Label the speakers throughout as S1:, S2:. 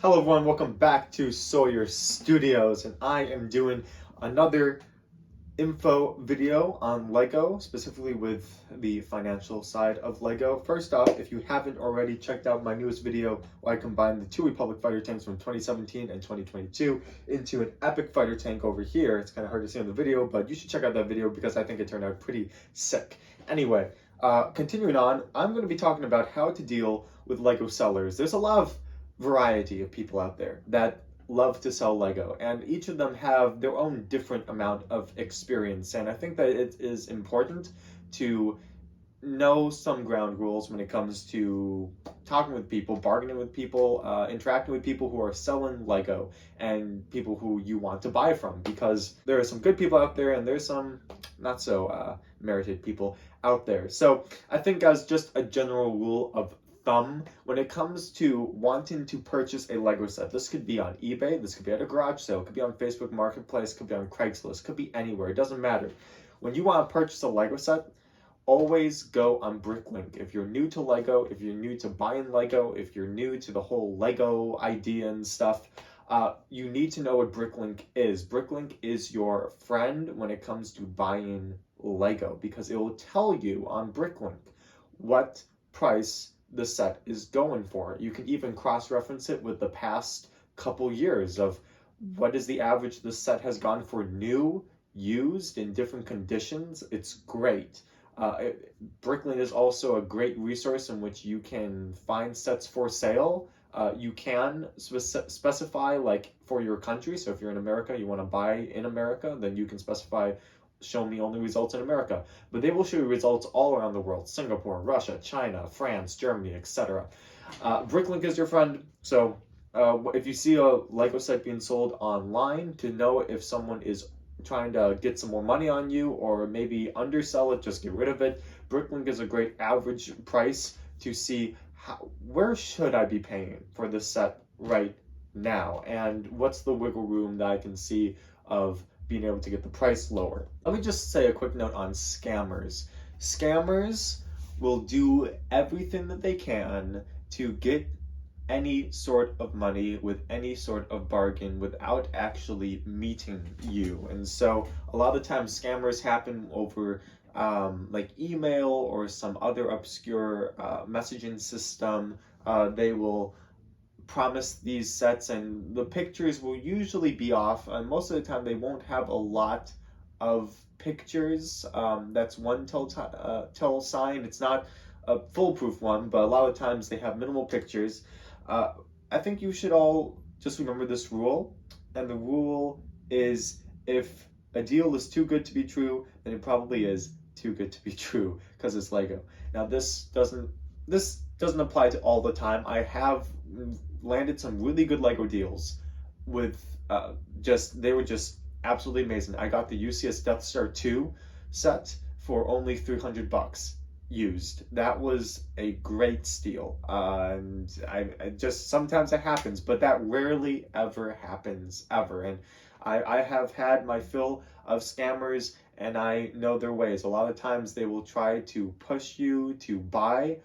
S1: Hello everyone, welcome back to Sawyer Studios, and I am doing another info video on Lego, specifically with the financial side of Lego. First off, if you haven't already checked out my newest video where I combined the two Republic fighter tanks from 2017 and 2022 into an epic fighter tank over here. It's kind of hard to see in the video, but you should check out that video because I think it turned out pretty sick. Anyway, continuing on, I'm going to be talking about how to deal with Lego sellers. There's a lot of variety of people out there that love to sell Lego, and each of them have their own different amount of experience, and I think that it is important to know some ground rules when it comes to talking with people, bargaining with people, interacting with people who are selling Lego and people who you want to buy from, because there are some good people out there and there's some not so merited people out there. So I think as just a general rule of thumb, when it comes to wanting to purchase a Lego set, this could be on eBay, this could be at a garage sale, it could be on Facebook Marketplace, could be on Craigslist, could be anywhere, it doesn't matter. When you want to purchase a Lego set, always go on BRICKLINK. If you're new to Lego, if you're new to buying Lego, if you're new to the whole Lego idea and stuff, you need to know what BRICKLINK is. BRICKLINK is your friend when it comes to buying Lego, because it will tell you on BRICKLINK what price the set is going for. You can even cross-reference it with the past couple years of what is the average this set has gone for new, used, in different conditions. It's great. BRICKLINK is also a great resource in which you can find sets for sale. You can specify, like, for your country. So if you're in America, you want to buy in America, then you can specify show me only results in America, but they will show you results all around the world: Singapore, Russia, China, France, Germany, etc. BRICKLINK is your friend. So if you see a Lego set being sold online, to know if someone is trying to get some more money on you or maybe undersell it, just get rid of it. BRICKLINK is a great average price to see where should I be paying for this set right now, and what's the wiggle room that I can see of being able to get the price lower. Let me just say a quick note on scammers. Scammers will do everything that they can to get any sort of money with any sort of bargain without actually meeting you. And so a lot of times scammers happen over like email or some other obscure messaging system. They will promise these sets and the pictures will usually be off, and most of the time they won't have a lot of pictures. That's one tell sign. It's not a foolproof one, but a lot of times they have minimal pictures. I think you should all just remember this rule, and the rule is if a deal is too good to be true, then it probably is too good to be true, because it's Lego. Now this doesn't apply to all the time. I have landed some really good Lego deals with they were just absolutely amazing. I got the UCS Death Star 2 set for only $300 used. That was a great steal. And I just, sometimes it happens, but that rarely ever happens ever. And I have had my fill of scammers, and I know their ways. A lot of times they will try to push you to buy,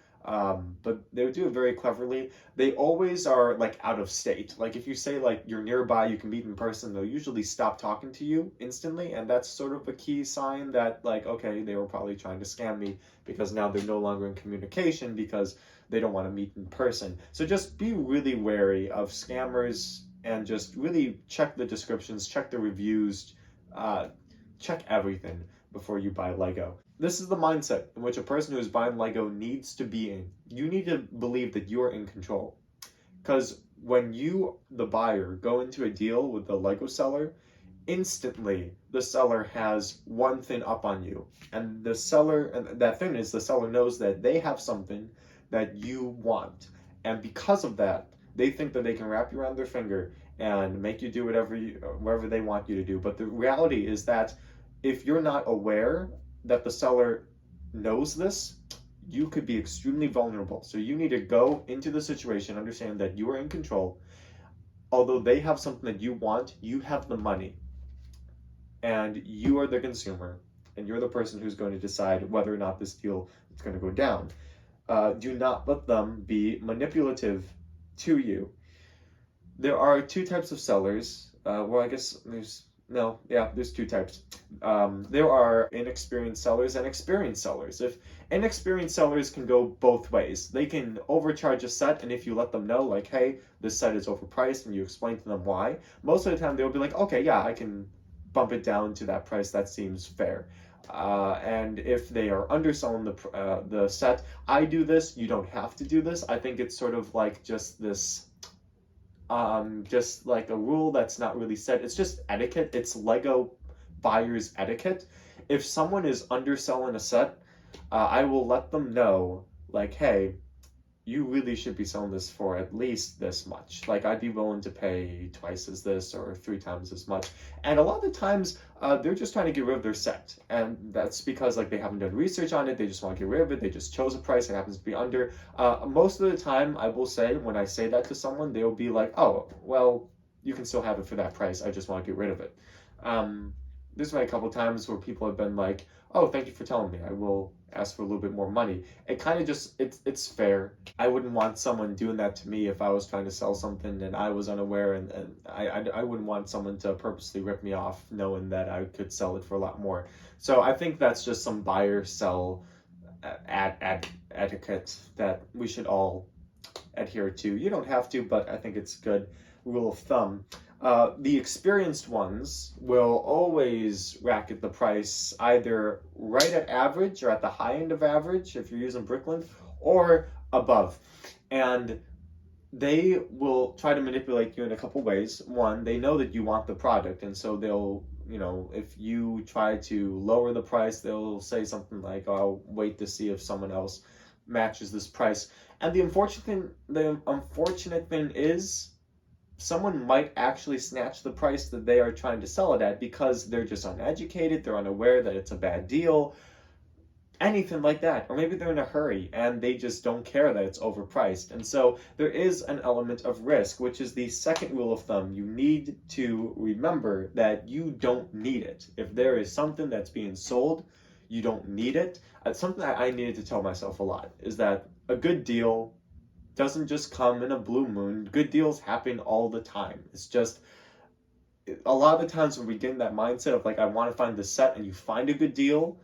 S1: but they do it very cleverly. They always are like out of state. Like if you say like you're nearby, you can meet in person, they'll usually stop talking to you instantly, and that's sort of a key sign that, like, okay, they were probably trying to scam me, because now they're no longer in communication because they don't want to meet in person. So just be really wary of scammers and just really check the descriptions, check the reviews, check everything before you buy Lego. This is the mindset in which a person who is buying Lego needs to be in. You need to believe that you are in control. Because when you, the buyer, go into a deal with the Lego seller, instantly the seller has one thing up on you. And the seller, and that thing is the seller knows that they have something that you want. And because of that, they think that they can wrap you around their finger and make you do whatever they want you to do. But the reality is that if you're not aware that the seller knows this, you could be extremely vulnerable. So you need to go into the situation, understand that you are in control. Although they have something that you want, you have the money, and you are the consumer, and you're the person who's going to decide whether or not this deal is going to go down. Do not let them be manipulative to you. There are two types of sellers. Well, I guess there's two types. There are inexperienced sellers and experienced sellers. If inexperienced sellers can go both ways, they can overcharge a set, and if you let them know, like, hey, this set is overpriced, and you explain to them why, most of the time they'll be like, okay, yeah, I can bump it down to that price. That seems fair. And if they are underselling the set, I do this. You don't have to do this. I think it's sort of like just this just like a rule that's not really set. It's just etiquette. It's Lego buyer's etiquette. If someone is underselling a set, I will let them know, like, hey, you really should be selling this for at least this much. Like, I'd be willing to pay twice as this or 3 times as much. And a lot of the times, they're just trying to get rid of their set. And that's because, like, they haven't done research on it. They just want to get rid of it. They just chose a price. It happens to be under. Most of the time, I will say, when I say that to someone, they'll be like, oh, well, you can still have it for that price. I just want to get rid of it. There's been a couple times where people have been like, oh, thank you for telling me. I will ask for a little bit more money. It kind of just, it's fair. I wouldn't want someone doing that to me if I was trying to sell something and I was unaware, and I wouldn't want someone to purposely rip me off knowing that I could sell it for a lot more. So I think that's just some buyer-sell etiquette that we should all adhere to. You don't have to, but I think it's good rule of thumb. The experienced ones will always racket the price either right at average or at the high end of average if you're using BRICKLINK, or above. And they will try to manipulate you in a couple ways. One, they know that you want the product, and so they'll, if you try to lower the price, they'll say something like, oh, I'll wait to see if someone else matches this price. And the unfortunate thing is, someone might actually snatch the price that they are trying to sell it at because they're just uneducated, they're unaware that it's a bad deal, anything like that. Or maybe they're in a hurry and they just don't care that it's overpriced. And so there is an element of risk, which is the second rule of thumb. You need to remember that you don't need it. If there is something that's being sold, you don't need it. Something that I needed to tell myself a lot is that a good deal doesn't just come in a blue moon. Good deals happen all the time. It's just a lot of the times when we get in that mindset of like, I want to find the set, and you find a good deal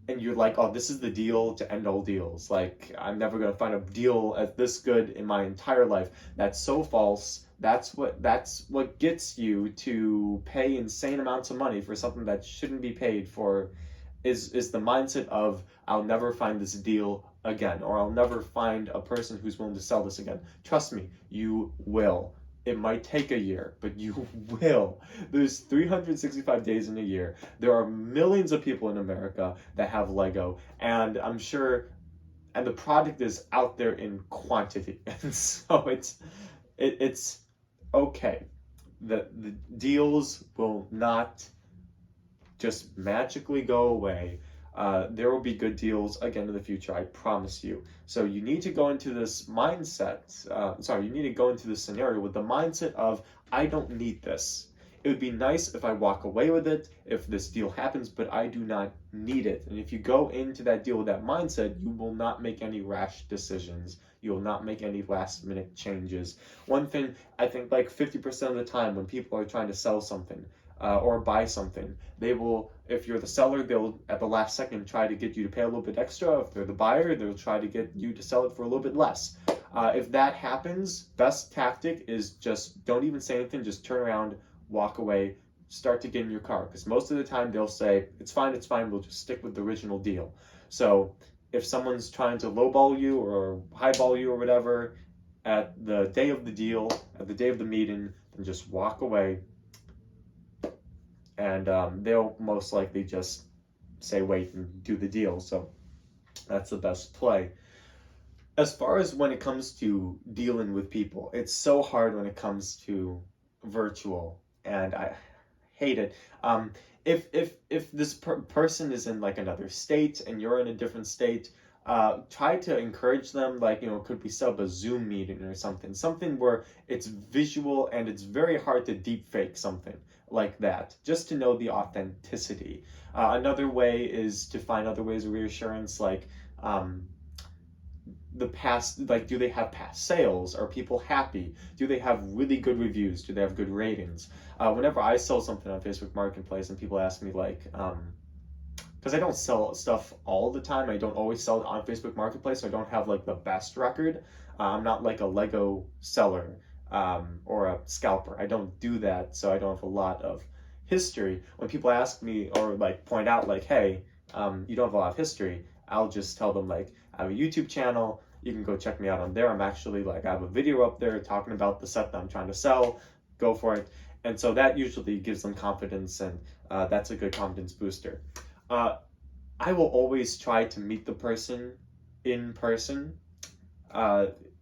S1: and you're like, oh, this is the deal to end all deals. Like, I'm never going to find a deal as this good in my entire life. That's so false. That's what gets you to pay insane amounts of money for something that shouldn't be paid for, is the mindset of, I'll never find this deal again, or I'll never find a person who's willing to sell this again. Trust me, you will. It might take a year, but you will. There's 365 days in a year. There are millions of people in America that have Lego, and I'm sure, and the product is out there in quantity. And so it's okay. The deals will not just magically go away. There will be good deals again in the future, I promise you. So you need to go into this mindset, you need to go into this scenario with the mindset of, I don't need this. It would be nice if I walk away with it, if this deal happens, but I do not need it. And if you go into that deal with that mindset, you will not make any rash decisions. You will not make any last minute changes. One thing, I think like 50% of the time when people are trying to sell something, or buy something, they will, if you're the seller, they'll at the last second try to get you to pay a little bit extra. If they're the buyer, they'll try to get you to sell it for a little bit less. If that happens, best tactic is just don't even say anything, just turn around, walk away, start to get in your car, because most of the time they'll say, it's fine, we'll just stick with the original deal. So if someone's trying to lowball you or highball you or whatever, at the day of the deal, at the day of the meeting, then just walk away, and they'll most likely just say wait and do the deal. So that's the best play. As far as when it comes to dealing with people, it's so hard when it comes to virtual, and I hate it. If this person is in like another state and you're in a different state, try to encourage them, like, could we set up a Zoom meeting or something where it's visual and it's very hard to deep fake something like that, just to know the authenticity. Another way is to find other ways of reassurance, like the past, like, do they have past sales? Are people happy? Do they have really good reviews? Do they have good ratings? Whenever I sell something on Facebook Marketplace and people ask me, like, because I don't sell stuff all the time, I don't always sell it on Facebook Marketplace, so I don't have like the best record. I'm not like a Lego seller or a scalper. I don't do that, so I don't have a lot of history. When people ask me or like point out like, hey, you don't have a lot of history, I'll just tell them like, I have a YouTube channel, you can go check me out on there. I'm actually like, I have a video up there talking about the set that I'm trying to sell, go for it. And so that usually gives them confidence, and that's a good confidence booster. I will always try to meet the person in person,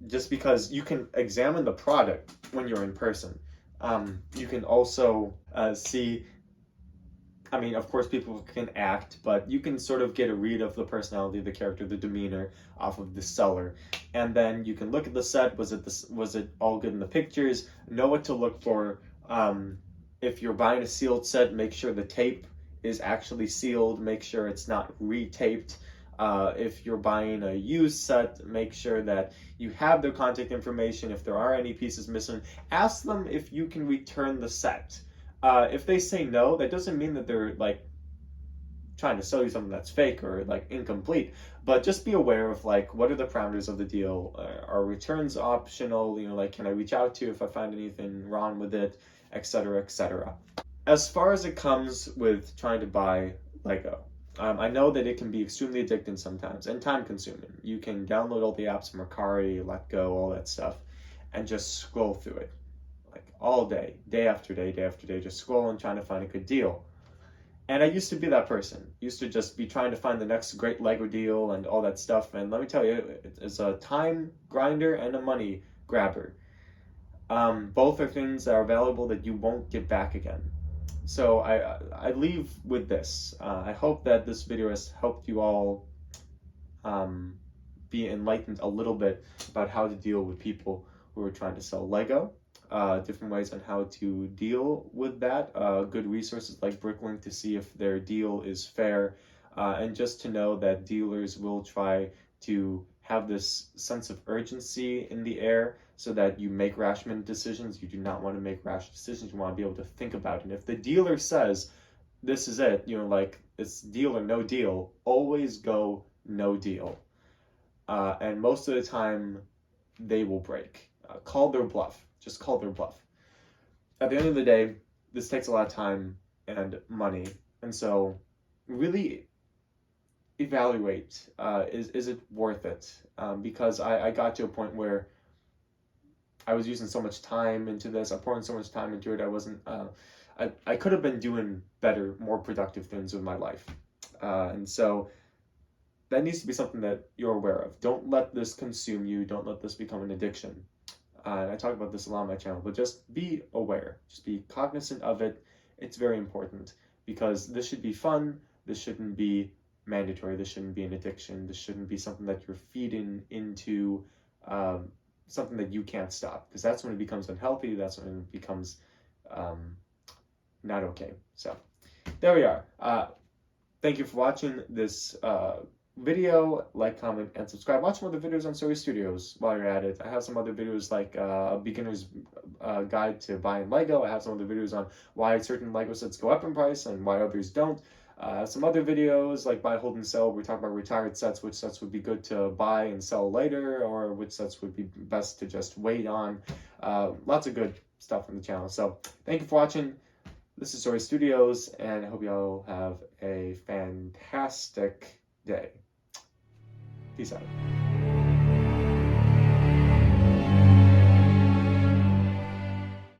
S1: just because you can examine the product when you're in person. You can also see, I mean, of course, people can act, but you can sort of get a read of the personality, the character, the demeanor off of the seller, and then you can look at the set. Was it all good in the pictures? Know what to look for. If you're buying a sealed set, make sure the tape is actually sealed. Make sure it's not retaped. If you're buying a used set, make sure that you have their contact information. If there are any pieces missing, ask them if you can return the set. If they say no, that doesn't mean that they're like trying to sell you something that's fake or like incomplete, but just be aware of like, what are the parameters of the deal? Are returns optional? You know, like, can I reach out to you if I find anything wrong with it, etc., etc. As far as it comes with trying to buy Lego, I know that it can be extremely addicting sometimes and time consuming. You can download all the apps from Mercari, Let Go, all that stuff, and just scroll through it like all day, day after day, day after day, just scrolling, trying to find a good deal. And I used to be that person. Used to just be trying to find the next great Lego deal and all that stuff. And let me tell you, it's a time grinder and a money grabber. Both are things that are valuable that you won't get back again. So I leave with this. I hope that this video has helped you all be enlightened a little bit about how to deal with people who are trying to sell Lego. Different ways on how to deal with that. Good resources like BRICKLINK to see if their deal is fair, and just to know that dealers will try to have this sense of urgency in the air so that you make rash decisions. You do not want to make rash decisions. You want to be able to think about it. And if the dealer says, this is it, you know, like it's deal or no deal, always go no deal. And most of the time, they will break. Call their bluff. Just call their bluff. At the end of the day, this takes a lot of time and money. And so really evaluate, is it worth it? Because I got to a point where I was using so much time into this, I'm pouring so much time into it, I could have been doing better, more productive things with my life. And so that needs to be something that you're aware of. Don't let this consume you. Don't let this become an addiction. And I talk about this a lot on my channel, but just be aware. Just be cognizant of it. It's very important because this should be fun. This shouldn't be mandatory. This shouldn't be an addiction. This shouldn't be something that you're feeding into something that you can't stop, because that's when it becomes unhealthy. That's when it becomes not okay. So there we are. Thank you for watching this video. Like, comment, and subscribe. Watch some other videos on Story Studios while you're at it. I have some other videos like a beginner's guide to buying Lego. I have some other videos on why certain Lego sets go up in price and why others don't. Some other videos like buy, hold, and sell. We talk about retired sets, which sets would be good to buy and sell later, or which sets would be best to just wait on. Lots of good stuff on the channel. So thank you for watching. This is Story Studios, and I hope you all have a fantastic day. Peace out.